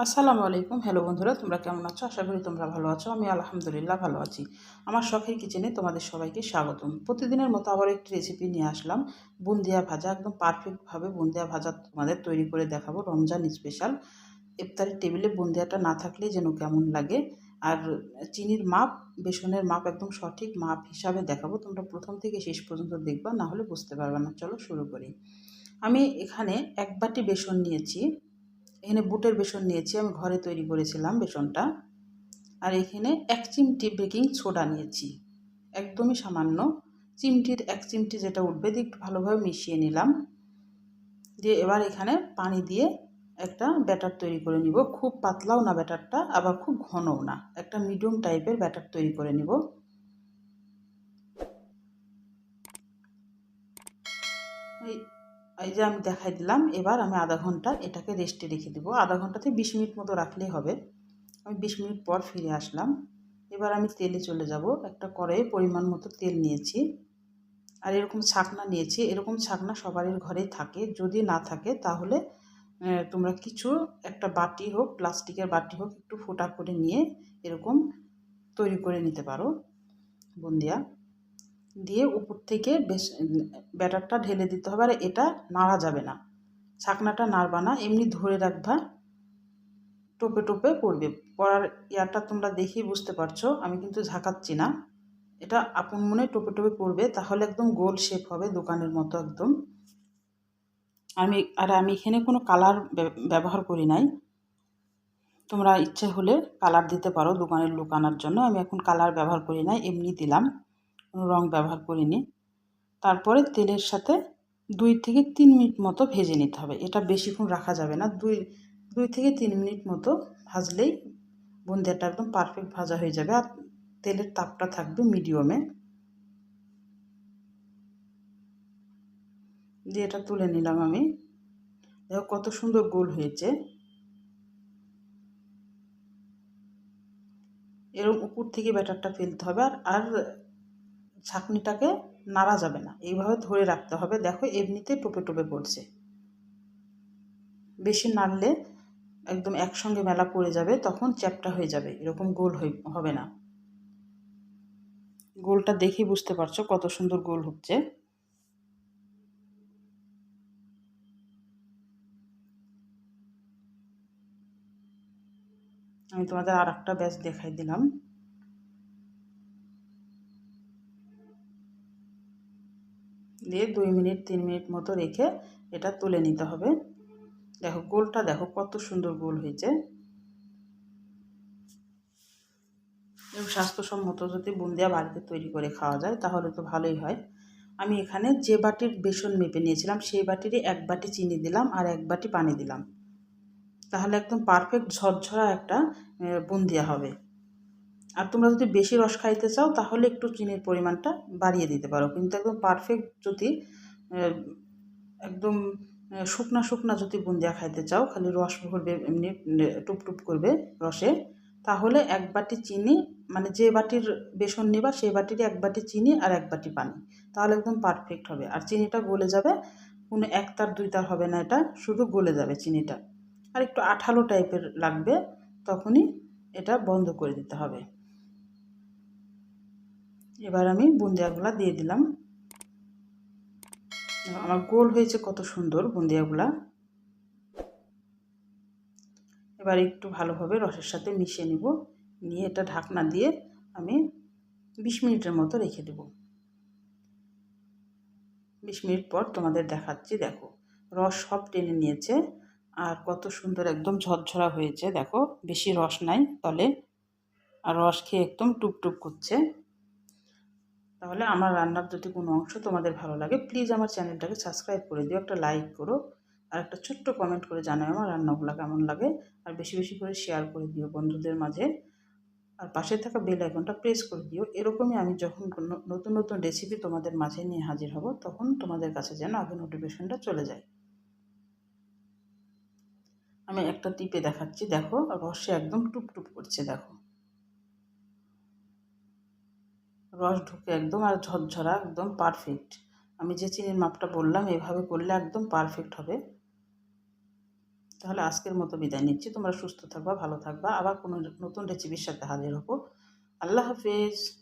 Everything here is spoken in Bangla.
আসসালামু আলাইকুম। হ্যালো বন্ধুরা, তোমরা কেমন আছো? আশা করি তোমরা ভালো আছো। আমি আলহামদুলিল্লাহ ভালো আছি। আমার শখের কিচেনে তোমাদের সবাইকে স্বাগতম। প্রতিদিনের মতো আবার একটি রেসিপি নিয়ে আসলাম। বুন্দিয়া ভাজা, একদম পারফেক্টভাবে বুন্দিয়া ভাজা তোমাদের তৈরি করে দেখাবো। রমজান স্পেশাল ইফতারের টেবিলে বুন্দিয়াটা না থাকলে যেন কেমন লাগে। আর চিনির মাপ, বেসনের মাপ একদম সঠিক মাপ হিসাবে দেখাবো। তোমরা প্রথম থেকে শেষ পর্যন্ত দেখবা, না হলে বুঝতে পারবে না। চলো শুরু করি। আমি এখানে ১ বাটি বেসন নিয়েছি। এখানে বুটের বেসন নিয়েছি, আমি ঘরে তৈরি করেছিলাম বেসনটা। আর এখানে ১ চিমটি বেকিং সোডা নিয়েছি, একদমই সামান্য। চিমটির ১ চিমটি যেটা উঠবে দিয়ে একটু ভালোভাবে মিশিয়ে নিলাম। দিয়ে এবার এখানে পানি দিয়ে একটা ব্যাটার তৈরি করে নিব। খুব পাতলাও না ব্যাটারটা, আবার খুব ঘনও না, একটা মিডিয়াম টাইপের ব্যাটার তৈরি করে নিব। এই এই যে আমি দেখাই দিলাম। এবার আমি আধা ঘন্টা এটাকে রেস্টে রেখে দেবো। আধা ঘন্টা থেকে ২০ মিনিট মতো রাখলেই হবে। আমি ২০ মিনিট পর ফিরে আসলাম। এবার আমি তেলে চলে যাব। একটা কড়াইয়ে পরিমাণ মতো তেল নিয়েছি, আর এরকম ছাকনা নিয়েছি। এরকম ছাকনা সবারই ঘরেই থাকে। যদি না থাকে তাহলে তোমরা কিছু একটা বাটি হোক, প্লাস্টিকের বাটি হোক, একটু ফোঁটা করে নিয়ে এরকম তৈরি করে নিতে পারো বুন্দিয়া। দিয়ে উপর থেকে বেশ ব্যাটারটা ঢেলে দিতে হবে। আর এটা নাড়া যাবে না, ছাকনাটা নাড়বা না, এমনি ধরে রাখবা। টোপে টোপে পড়বে। পড়ার ইয়ারটা তোমরা দেখেই বুঝতে পারছো, আমি কিন্তু ঝাঁকাচ্ছি না। এটা আপন মনে টোপে টোপে পড়বে, তাহলে একদম গোল শেপ হবে দোকানের মতো একদম। আমি এখানে কোনো কালার ব্যবহার করি নাই। তোমরা ইচ্ছে হলে কালার দিতে পারো দোকানের লুক আনার জন্য। আমি এখন কালার ব্যবহার করি নাই, এমনি দিলাম, কোনো রং ব্যবহার করিনি। তারপরে তেলের সাথে ২ থেকে ৩ মিনিট মতো ভেজে নিতে হবে। এটা বেশিক্ষণ রাখা যাবে না। ২ থেকে ৩ মিনিট মতো ভাজলেই বুন্দিয়াটা একদম পারফেক্ট ভাজা হয়ে যাবে। আর তেলের তাপটা থাকবে মিডিয়ামে। দিয়ে এটা তুলে নিলাম আমি। দেখো কত সুন্দর গোল হয়েছে। এরকম উপর থেকে ব্যাটারটা ফেলতে হবে। আর ছাঁকনিটাকে নাড়া যাবে না, এইভাবে ধরে রাখতে হবে। দেখো এমনিতে টোপে টোপে পড়ছে। বেশি নাড়লে একদম একসঙ্গে মেলা পড়ে যাবে, তখন চ্যাপ্টা হয়ে যাবে, এরকম গোল হবে না। গোলটা দেখেই বুঝতে পারছো কত সুন্দর গোল হচ্ছে। আমি তোমাদের আর একটা ব্যাচ দেখাই দিলাম। দিয়ে ২ মিনিট ৩ মিনিট মতো রেখে এটা তুলে নিতে হবে। দেখো গোলটা, দেখো কত সুন্দর গোল হয়েছে। এবং স্বাস্থ্যসম্মত যদি বুন্দিয়া বাড়িতে তৈরি করে খাওয়া যায় তাহলে তো ভালোই হয়। আমি এখানে যে বাটির বেসন মেপে নিয়েছিলাম সেই বাটিরই ১ বাটি চিনি দিলাম আর ১ বাটি পানি দিলাম। তাহলে একদম পারফেক্ট ঝরঝরা একটা বুন্দিয়া হবে। আর তোমরা যদি বেশি রস খাইতে চাও তাহলে একটু চিনির পরিমাণটা বাড়িয়ে দিতে পারো। কিন্তু একদম পারফেক্ট যদি একদম শুকনা শুকনা যদি বুন্দিয়া খাইতে চাও, খালি রস ভরবে, এমনি টুপটুপ করবে রসে, তাহলে ১ বাটি চিনি, মানে যে বাটির বেসন নেবা সেই বাটিরই ১ বাটি চিনি আর ১ বাটি পানি, তাহলে একদম পারফেক্ট হবে। আর চিনিটা গলে যাবে, কোনো ১ তার ২ তার হবে না, এটা শুধু গলে যাবে চিনিটা। আর একটু আঠালো টাইপের লাগবে, তখনই এটা বন্ধ করে দিতে হবে। এবার আমি বুন্দিয়াগুলা দিয়ে দিলাম। আমার গোল হয়েছে কত সুন্দর বুন্দিয়াগুলা। এবার একটু ভালোভাবে রসের সাথে মিশিয়ে নিব। নিয়ে এটা ঢাকনা দিয়ে আমি ২০ মিনিটের মতো রেখে দেব। ২০ মিনিট পর তোমাদের দেখাচ্ছি। দেখো রস সব টেনে নিয়েছে, আর কত সুন্দর একদম ঝরঝরা হয়েছে। দেখো বেশি রস নাই তলে, আর রস খেয়ে একদম টুপটুপ করছে। তাহলে আমার রান্নার যদি কোনো অংশ তোমাদের ভালো লাগে, প্লিজ আমার চ্যানেলটাকে সাবস্ক্রাইব করে দিও, একটা লাইক করো, আর একটা ছোট্ট কমেন্ট করে জানাও আমার রান্নাগুলো কেমন লাগে। আর বেশি বেশি করে শেয়ার করে দিও বন্ধুদের মাঝে। আর পাশে থাকা বেল আইকনটা প্রেস করে দিও। এরকমই আমি যখন নতুন নতুন রেসিপি তোমাদের মাঝে নিয়ে হাজির হব, তখন তোমাদের কাছে যেন আগে নোটিফিকেশনটা চলে যায়। আমি একটা টিপে দেখাচ্ছি। দেখো রসে একদম টুপটুপ করছে। দেখো রস ঢুকে একদম, আর ঝরঝরা একদম পারফেক্ট। আমি যে চিনির মাপটা বললাম এভাবে করলে একদম পারফেক্ট হবে। তাহলে আজকের মতো বিদায় নিচ্ছি। তোমরা সুস্থ থাকবা, ভালো থাকবা। আবার কোনো নতুন রেসিপির সাথে হাজির হবো। আল্লাহ হাফেজ।